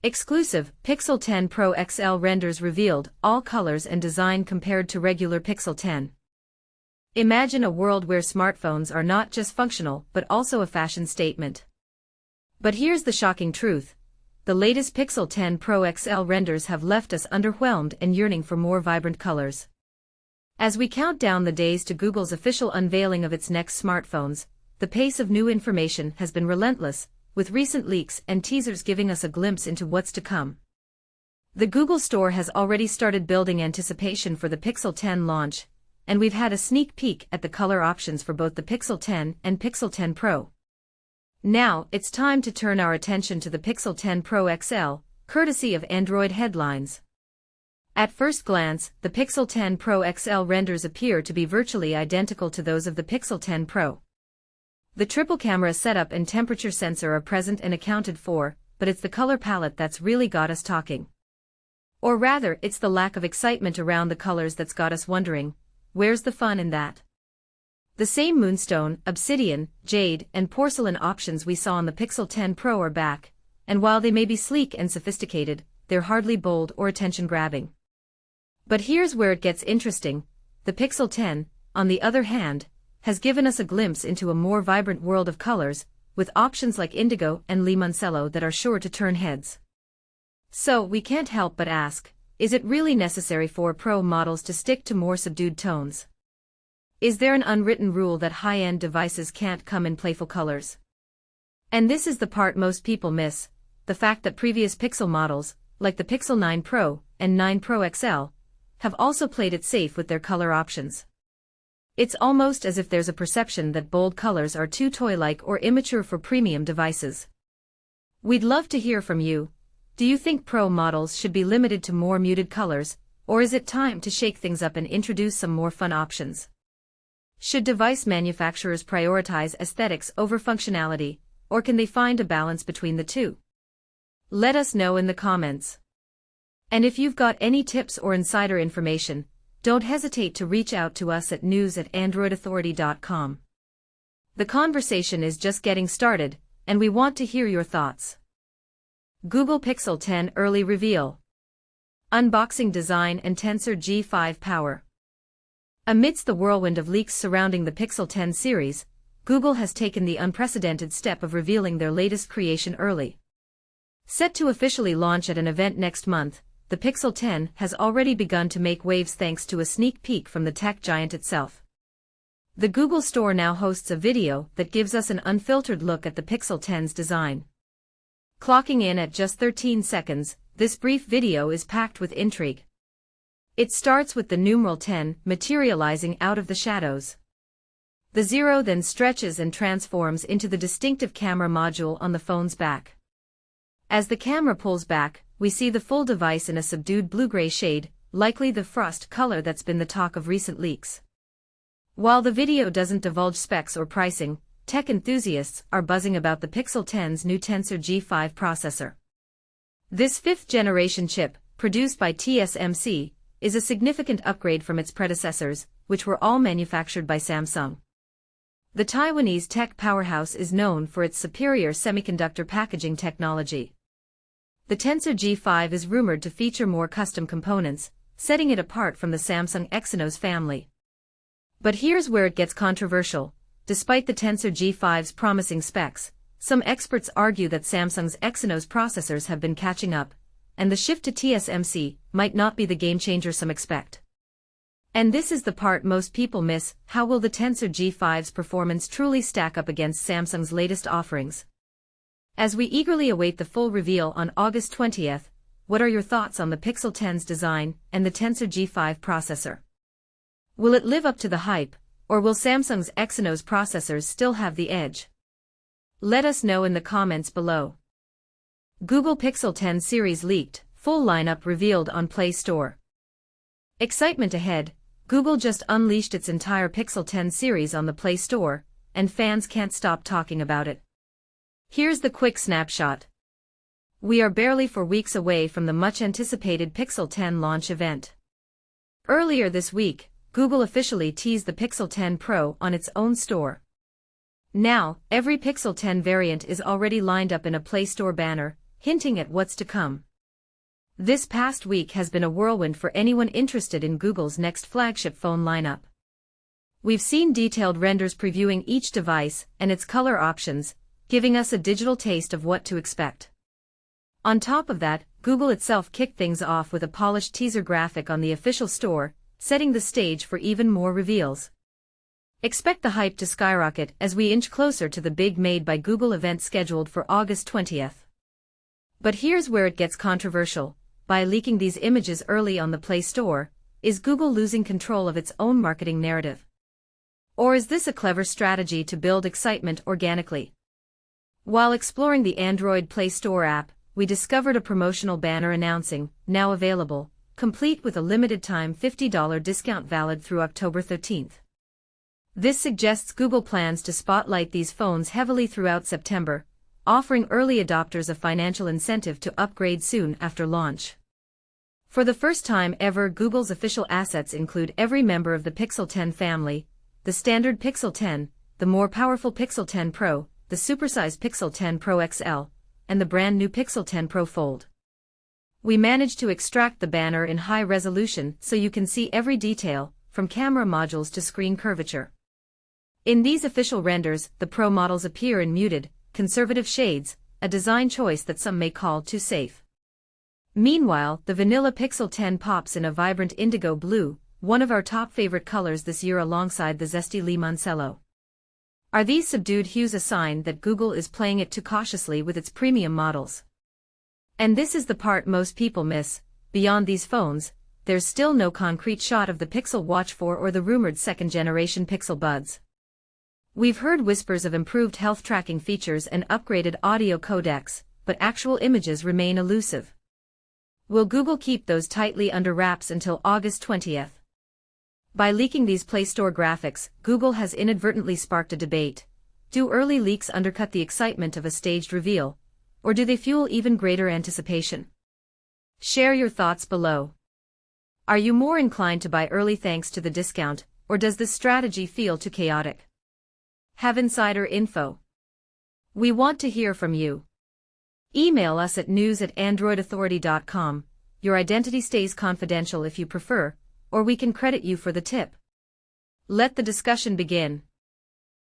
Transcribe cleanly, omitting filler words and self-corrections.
Exclusive, Pixel 10 Pro XL renders revealed, all colors and design compared to regular Pixel 10. Imagine a world where smartphones are not just functional but also a fashion statement. But here's the shocking truth. The latest Pixel 10 Pro XL renders have left us underwhelmed and yearning for more vibrant colors. As we count down the days to Google's official unveiling of its next smartphones, the pace of new information has been relentless, with recent leaks and teasers giving us a glimpse into what's to come. The Google Store has already started building anticipation for the Pixel 10 launch, and we've had a sneak peek at the color options for both the Pixel 10 and Pixel 10 Pro. Now, it's time to turn our attention to the Pixel 10 Pro XL, courtesy of Android headlines. At first glance, the Pixel 10 Pro XL renders appear to be virtually identical to those of the Pixel 10 Pro. The triple camera setup and temperature sensor are present and accounted for, but it's the color palette that's really got us talking. Or rather, it's the lack of excitement around the colors that's got us wondering, where's the fun in that? The same Moonstone, Obsidian, Jade, and Porcelain options we saw on the Pixel 10 Pro are back, and while they may be sleek and sophisticated, they're hardly bold or attention-grabbing. But here's where it gets interesting. The Pixel 10, on the other hand, has given us a glimpse into a more vibrant world of colors, with options like indigo and limoncello that are sure to turn heads. So we can't help but ask, is it really necessary for Pro models to stick to more subdued tones? Is there an unwritten rule that high-end devices can't come in playful colors? And this is the part most people miss, the fact that previous Pixel models, like the Pixel 9 Pro and 9 Pro XL, have also played it safe with their color options. It's almost as if there's a perception that bold colors are too toy-like or immature for premium devices. We'd love to hear from you. Do you think Pro models should be limited to more muted colors, or is it time to shake things up and introduce some more fun options? Should device manufacturers prioritize aesthetics over functionality, or can they find a balance between the two? Let us know in the comments. And if you've got any tips or insider information, don't hesitate to reach out to us at news@androidauthority.com. The conversation is just getting started, and we want to hear your thoughts. Google Pixel 10 Early Reveal. Unboxing design and Tensor G5 power. Amidst the whirlwind of leaks surrounding the Pixel 10 series, Google has taken the unprecedented step of revealing their latest creation early. Set to officially launch at an event next month, the Pixel 10 has already begun to make waves thanks to a sneak peek from the tech giant itself. The Google Store now hosts a video that gives us an unfiltered look at the Pixel 10's design. Clocking in at just 13 seconds, this brief video is packed with intrigue. It starts with the numeral 10 materializing out of the shadows. The 0 then stretches and transforms into the distinctive camera module on the phone's back. As the camera pulls back, we see the full device in a subdued blue-gray shade, likely the frost color that's been the talk of recent leaks. While the video doesn't divulge specs or pricing, tech enthusiasts are buzzing about the Pixel 10's new Tensor G5 processor. This fifth-generation chip, produced by TSMC, is a significant upgrade from its predecessors, which were all manufactured by Samsung. The Taiwanese tech powerhouse is known for its superior semiconductor packaging technology. The Tensor G5 is rumored to feature more custom components, setting it apart from the Samsung Exynos family. But here's where it gets controversial. Despite the Tensor G5's promising specs, some experts argue that Samsung's Exynos processors have been catching up, and the shift to TSMC might not be the game-changer some expect. And this is the part most people miss: how will the Tensor G5's performance truly stack up against Samsung's latest offerings? As we eagerly await the full reveal on August 20th, what are your thoughts on the Pixel 10's design and the Tensor G5 processor? Will it live up to the hype, or will Samsung's Exynos processors still have the edge? Let us know in the comments below. Google Pixel 10 series leaked, full lineup revealed on Play Store. Excitement ahead. Google just unleashed its entire Pixel 10 series on the Play Store, and fans can't stop talking about it. Here's the quick snapshot. We are barely 4 weeks away from the much-anticipated Pixel 10 launch event. Earlier this week, Google officially teased the Pixel 10 Pro on its own store. Now, every Pixel 10 variant is already lined up in a Play Store banner, hinting at what's to come. This past week has been a whirlwind for anyone interested in Google's next flagship phone lineup. We've seen detailed renders previewing each device and its color options, giving us a digital taste of what to expect. On top of that, Google itself kicked things off with a polished teaser graphic on the official store, setting the stage for even more reveals. Expect the hype to skyrocket as we inch closer to the big Made by Google event scheduled for August 20th. But here's where it gets controversial. By leaking these images early on the Play Store, is Google losing control of its own marketing narrative? Or is this a clever strategy to build excitement organically? While exploring the Android Play Store app, we discovered a promotional banner announcing, now available, complete with a limited-time $50 discount valid through October 13th. This suggests Google plans to spotlight these phones heavily throughout September, offering early adopters a financial incentive to upgrade soon after launch. For the first time ever, Google's official assets include every member of the Pixel 10 family, the standard Pixel 10, the more powerful Pixel 10 Pro, the supersized Pixel 10 Pro XL, and the brand new Pixel 10 Pro Fold. We managed to extract the banner in high resolution so you can see every detail, from camera modules to screen curvature. In these official renders, the Pro models appear in muted, conservative shades, a design choice that some may call too safe. Meanwhile, the vanilla Pixel 10 pops in a vibrant indigo blue, one of our top favorite colors this year alongside the zesty limoncello. Are these subdued hues a sign that Google is playing it too cautiously with its premium models? And this is the part most people miss. Beyond these phones, there's still no concrete shot of the Pixel Watch 4 or the rumored second-generation Pixel Buds. We've heard whispers of improved health tracking features and upgraded audio codecs, but actual images remain elusive. Will Google keep those tightly under wraps until August 20th? By leaking these Play Store graphics, Google has inadvertently sparked a debate. Do early leaks undercut the excitement of a staged reveal, or do they fuel even greater anticipation? Share your thoughts below. Are you more inclined to buy early thanks to the discount, or does this strategy feel too chaotic? Have insider info. We want to hear from you. Email us at news@androidauthority.com. Your identity stays confidential if you prefer, or we can credit you for the tip. Let the discussion begin.